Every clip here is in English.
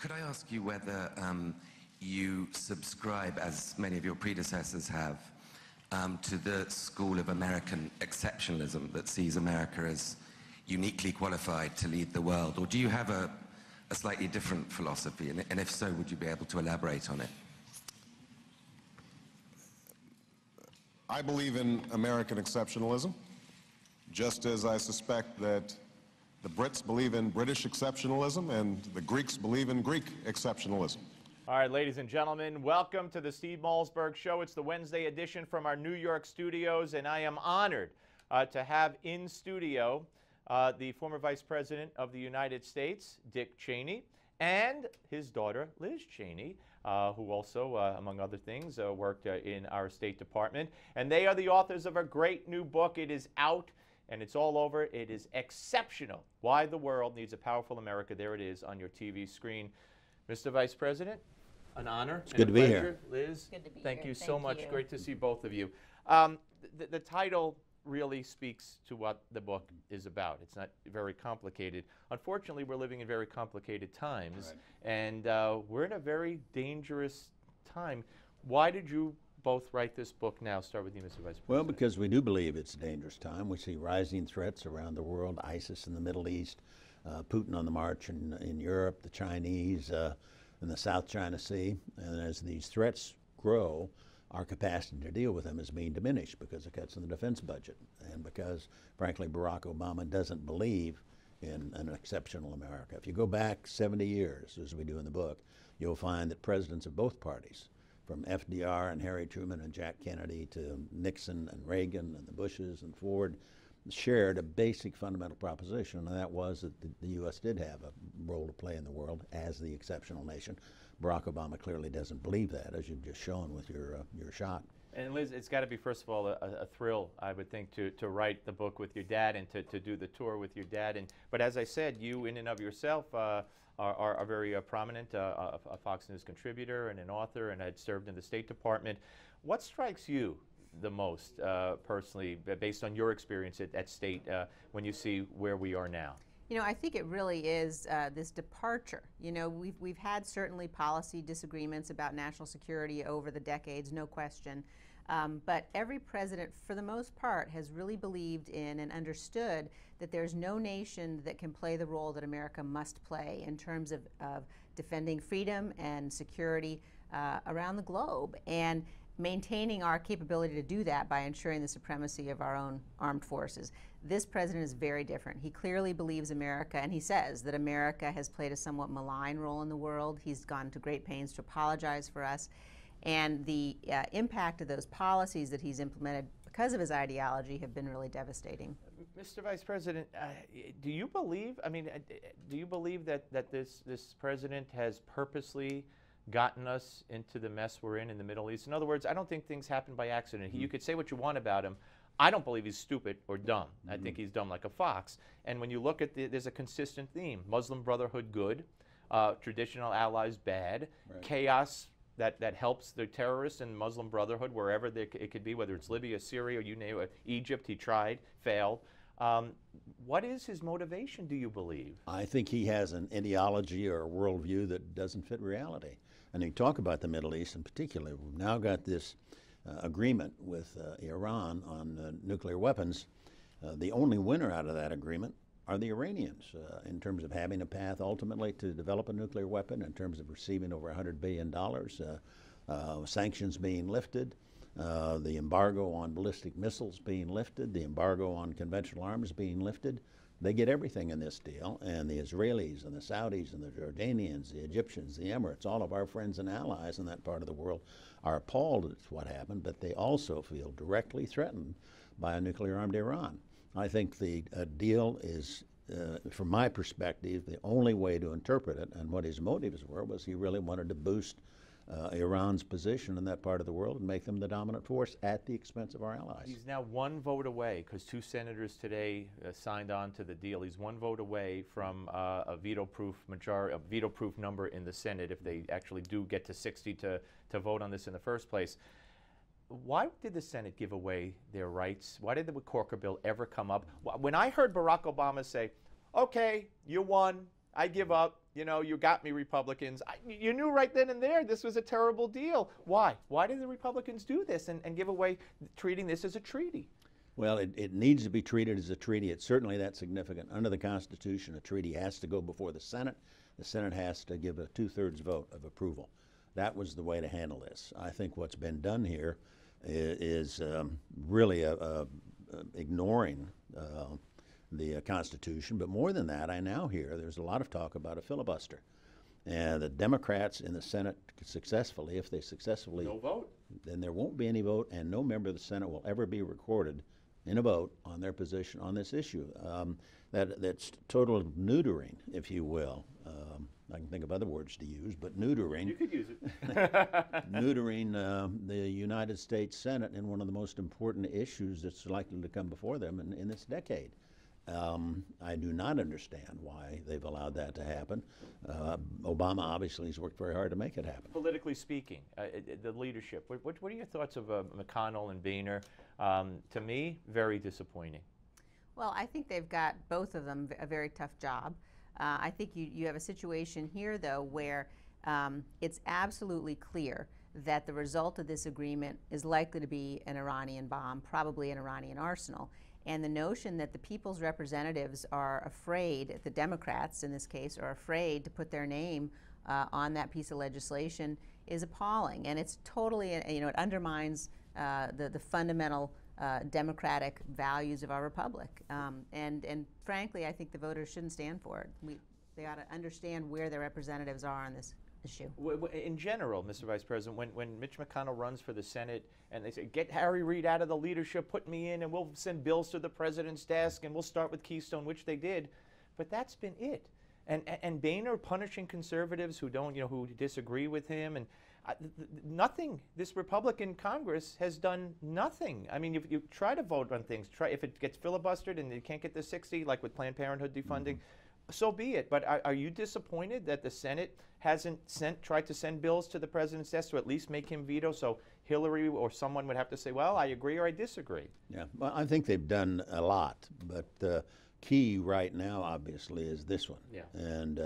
Could I ask you whether you subscribe, as many of your predecessors have, to the school of American exceptionalism that sees America as uniquely qualified to lead the world? Or do you have a slightly different philosophy? And if so, would you be able to elaborate on it? I believe in American exceptionalism, just as I suspect that the Brits believe in British exceptionalism and the Greeks believe in Greek exceptionalism. All right, ladies and gentlemen, welcome to the Steve Malzberg Show. It's the Wednesday edition from our New York studios, and I am honored to have in studio the former Vice President of the United States, Dick Cheney, and his daughter, Liz Cheney, who also, among other things, worked in our State Department. And they are the authors of a great new book. It is out, and it's all over. It is Exceptional: Why the World Needs a Powerful America. There it is on your TV screen. Mr. Vice President, an honor. It's good to be here. Liz, good to be thank here. you so much. You. Great to see both of you. The title really speaks to what the book is about. It's not very complicated. Unfortunately, we're living in very complicated times, right. And we're in a very dangerous time. Why did you both write this book now? Start with you, Mr. Vice President. Well, because we do believe it's a dangerous time. We see rising threats around the world, ISIS in the Middle East, Putin on the march in Europe, the Chinese in the South China Sea. And as these threats grow, our capacity to deal with them is being diminished because of cuts in the defense budget and because, frankly, Barack Obama doesn't believe in an exceptional America. If you go back 70 years, as we do in the book, you'll find that presidents of both parties, from FDR and Harry Truman and Jack Kennedy to Nixon and Reagan and the Bushes and Ford, shared a basic fundamental proposition, and that was that the U.S. did have a role to play in the world as the exceptional nation. Barack Obama clearly doesn't believe that, as you've just shown with your shot. And Liz, it's got to be, first of all, a thrill, I would think, to write the book with your dad and to do the tour with your dad. But as I said, you in and of yourself are very prominent, a Fox News contributor and an author, and had served in the State Department. What strikes you the most personally, based on your experience at State, when you see where we are now? You know, I think it really is this departure. You know, we've had certainly policy disagreements about national security over the decades, no question. But every president, for the most part, has really believed in and understood that there's no nation that can play the role that America must play in terms of defending freedom and security around the globe, and maintaining our capability to do that by ensuring the supremacy of our own armed forces. This president is very different. He clearly believes America, and he says that America has played a somewhat malign role in the world. He's gone to great pains to apologize for us. And the impact of those policies that he's implemented because of his ideology have been really devastating. Mr. Vice President, do you believe, do you believe that this president has purposely gotten us into the mess we're in the Middle East? In other words, I don't think things happen by accident. You could say what you want about him. I don't believe he's stupid or dumb. I think he's dumb like a fox. And when you look at there's a consistent theme. Muslim Brotherhood good, traditional allies bad, right. Chaos that helps the terrorists and Muslim Brotherhood wherever it could be, whether it's Libya, Syria, or you name it, Egypt, he tried, failed. What is his motivation, do you believe? I think he has an ideology or a worldview that doesn't fit reality. And you talk about the Middle East in particular. We've now got this agreement with Iran on nuclear weapons. The only winner out of that agreement are the Iranians in terms of having a path ultimately to develop a nuclear weapon, in terms of receiving over $100 billion, sanctions being lifted, the embargo on ballistic missiles being lifted, the embargo on conventional arms being lifted. They get everything in this deal, and the Israelis and the Saudis and the Jordanians, the Egyptians, the Emirates, all of our friends and allies in that part of the world are appalled at what happened, but they also feel directly threatened by a nuclear-armed Iran. I think the deal is, from my perspective, the only way to interpret it, and what his motives were was he really wanted to boost Iran's position in that part of the world and make them the dominant force at the expense of our allies. He's now one vote away, because 2 senators today signed on to the deal. He's one vote away from a veto-proof majority, a veto-proof number in the Senate, if they actually do get to 60 to vote on this in the first place. Why did the Senate give away their rights? Why did the Corker bill ever come up? When I heard Barack Obama say, okay, you won, I give up. You know, you got me, Republicans. You knew right then and there this was a terrible deal. Why? Why did the Republicans do this and give away treating this as a treaty? Well, it needs to be treated as a treaty. It's certainly that significant. Under the Constitution, a treaty has to go before the Senate. The Senate has to give a 2/3 vote of approval. That was the way to handle this. I think what's been done here is really ignoring the Constitution. But more than that, I now hear there's a lot of talk about a filibuster. And the Democrats in the Senate successfully, if they successfully... No vote. Then there won't be any vote, and no member of the Senate will ever be recorded in a vote on their position on this issue. That's total neutering, if you will. I can think of other words to use, but neutering. You could use it. Neutering the United States Senate in one of the most important issues that's likely to come before them in this decade. I do not understand why they've allowed that to happen. Obama obviously has worked very hard to make it happen. Politically speaking, the leadership, what are your thoughts of McConnell and Boehner? To me, very disappointing. Well, I think they've got, both of them, a very tough job. I think you have a situation here, though, where it's absolutely clear that the result of this agreement is likely to be an Iranian bomb, probably an Iranian arsenal. And the notion that the people's representatives are afraid, the Democrats in this case, are afraid to put their name on that piece of legislation is appalling. And it's totally, it undermines the fundamental democratic values of our republic. And frankly, I think the voters shouldn't stand for it. They ought to understand where their representatives are on this issue. In general, Mr. Vice President, when Mitch McConnell runs for the Senate and they say, get Harry Reid out of the leadership, put me in, and we'll send bills to the president's desk, and we'll start with Keystone, which they did, but that's been it. And Boehner punishing conservatives who don't, who disagree with him, and nothing. This Republican Congress has done nothing. I mean, you try to vote on things. If it gets filibustered and you can't get the 60, like with Planned Parenthood defunding, so be it. But are you disappointed that the Senate hasn't tried to send bills to the president's desk to at least make him veto, so Hillary or someone would have to say, well, I agree or I disagree? Yeah, well, I think they've done a lot, but the key right now, obviously, is this one. Yeah. And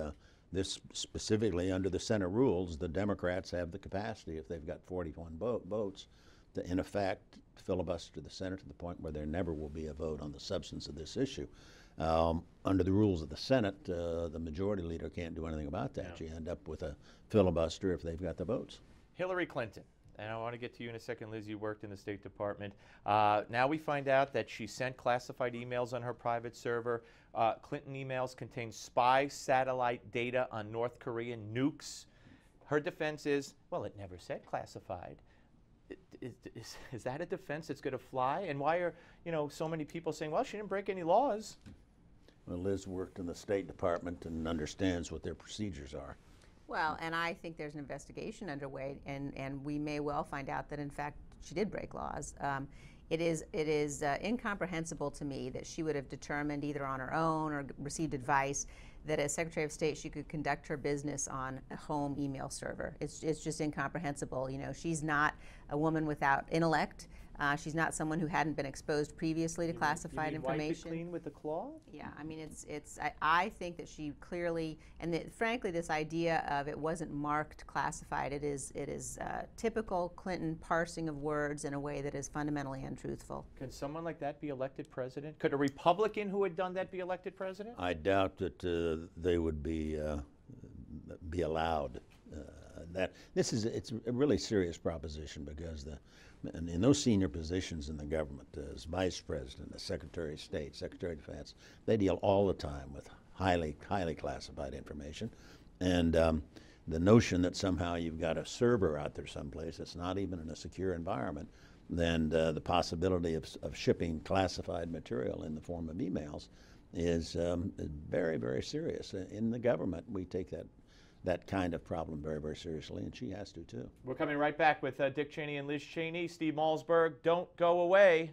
this specifically, under the Senate rules, the Democrats have the capacity, if they've got 41 votes, to, in effect, filibuster the Senate to the point where there never will be a vote on the substance of this issue. Under the rules of the Senate, the majority leader can't do anything about that. Yeah. You end up with a filibuster if they've got the votes. Hillary Clinton. And I want to get to you in a second, Liz. You worked in the State Department. Now we find out that she sent classified emails on her private server. Clinton emails contain spy satellite data on North Korean nukes. Her defense is, well, it never said classified. Is that a defense that's going to fly? And why are so many people saying, well, she didn't break any laws? Well, Liz worked in the State Department and understands what their procedures are. Well, and I think there's an investigation underway, and we may well find out that, in fact, she did break laws. It is incomprehensible to me that she would have determined either on her own or received advice that as Secretary of State she could conduct her business on a home email server. It's just incomprehensible. She's not a woman without intellect. She's not someone who hadn't been exposed previously to classified information. Wipe it clean with the claw? Yeah, I mean, I think that she clearly, and frankly, this idea of it wasn't marked classified, it is typical Clinton parsing of words in a way that is fundamentally untruthful. Can someone like that be elected president? Could a Republican who had done that be elected president? I doubt that they would be allowed. It's a really serious proposition because in those senior positions in the government, as Vice President, as Secretary of State, Secretary of Defense, they deal all the time with highly classified information. And the notion that somehow you've got a server out there someplace that's not even in a secure environment, then the possibility of shipping classified material in the form of emails is very, very serious. In the government, we take that kind of problem very, very seriously, and she has to too. We're coming right back with Dick Cheney and Liz Cheney. Steve Malzberg, don't go away.